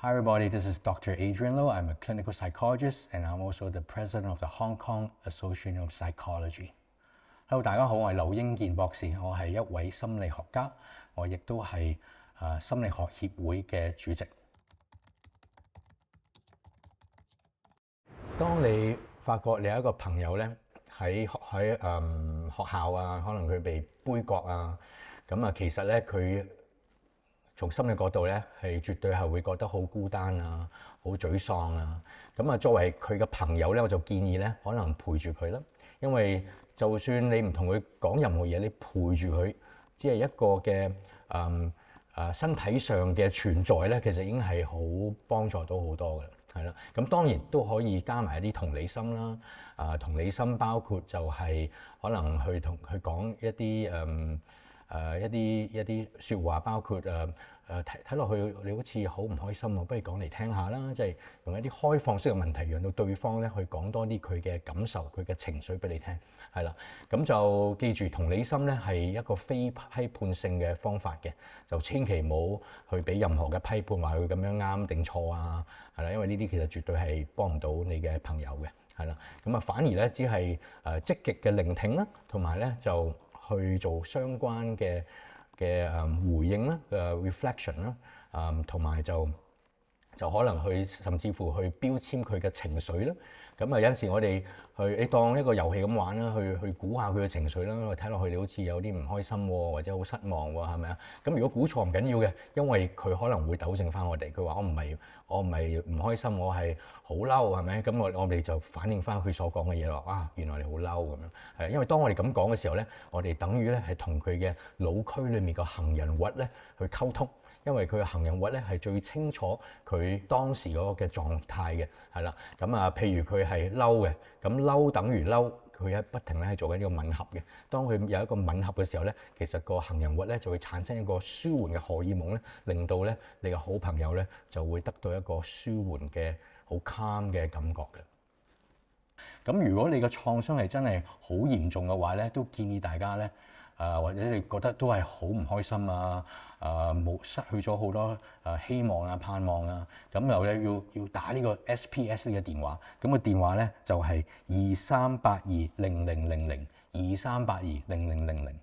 Hi everybody, this is Dr. Adrian Low. I'm a clinical psychologist and I'm also the president of the Hong Kong Association of Psychology. Hello，大家好，我係劉英健博士，我係一位心理學家，我亦都係心理學協會嘅主席。當你發覺你有一個朋友咧喺學校啊，可能佢被杯葛啊，咁啊其實咧佢從心理角度咧係絕對係會覺得好孤單啊，好沮喪啊。咁啊作為佢嘅朋友咧，我就建議咧可能陪住佢啦，因為就算你唔同佢講任何嘢，你陪住佢，只係一個嘅身體上嘅存在咧，其實已經係好幫助到好多嘅，係啦。咁當然都可以加埋一啲同理心啦。同理心包括就係可能去同佢講一啲一啲説話，包括睇落去你好似好唔開心喎，不如講嚟聽下啦，即係用一啲開放式嘅問題，讓到對方咧去講多啲佢嘅感受、佢嘅情緒俾你聽，係啦。咁就記住同理心咧係一個非批判性嘅方法嘅，就千祈唔好去俾任何嘅批判話佢咁樣啱定錯啊，係啦，因為呢啲其實絕對係幫唔到你嘅朋友嘅，係啦。咁啊反而咧只係積極嘅聆聽啦，同埋咧就去做相關嘅回應啦，reflection 啦，同埋就可能去甚至乎去標籤佢嘅情緒啦。咁啊有陣時我哋你當一個遊戲咁玩啦，去估下佢嘅情緒啦。睇落去你好似有啲唔開心喎，或者好失望喎，係咪啊？咁如果估錯唔緊要嘅，因為佢可能會糾正翻我哋。佢話我唔係唔開心，我係好嬲，係咪？咁我哋就反映翻佢所講嘅嘢咯。啊，原來你好嬲咁樣。係因為當我哋咁講嘅時候咧，我哋等於咧係同佢嘅腦區裡面個行人核咧去溝通。因為佢嘅行人核咧係最清楚佢當時嗰個嘅狀態嘅，係啦。咁啊，譬如佢係嬲嘅，咁嬲等於嬲，佢喺不停咧係做緊呢個吻合嘅。當佢有一個吻合嘅時候咧，其實個行人核咧就會產生一個舒緩嘅荷爾蒙咧，令到咧你嘅好朋友咧就會得到一個舒緩嘅好 calm 嘅感覺嘅。咁如果你嘅創傷係真係好嚴重嘅話咧，都建議大家咧。或者你覺得都係好唔開心啊，冇失去咗好多希望啊、盼望啊，咁又咧要打呢個 SPS 呢個電話，咁個電話咧就係2382000023820000。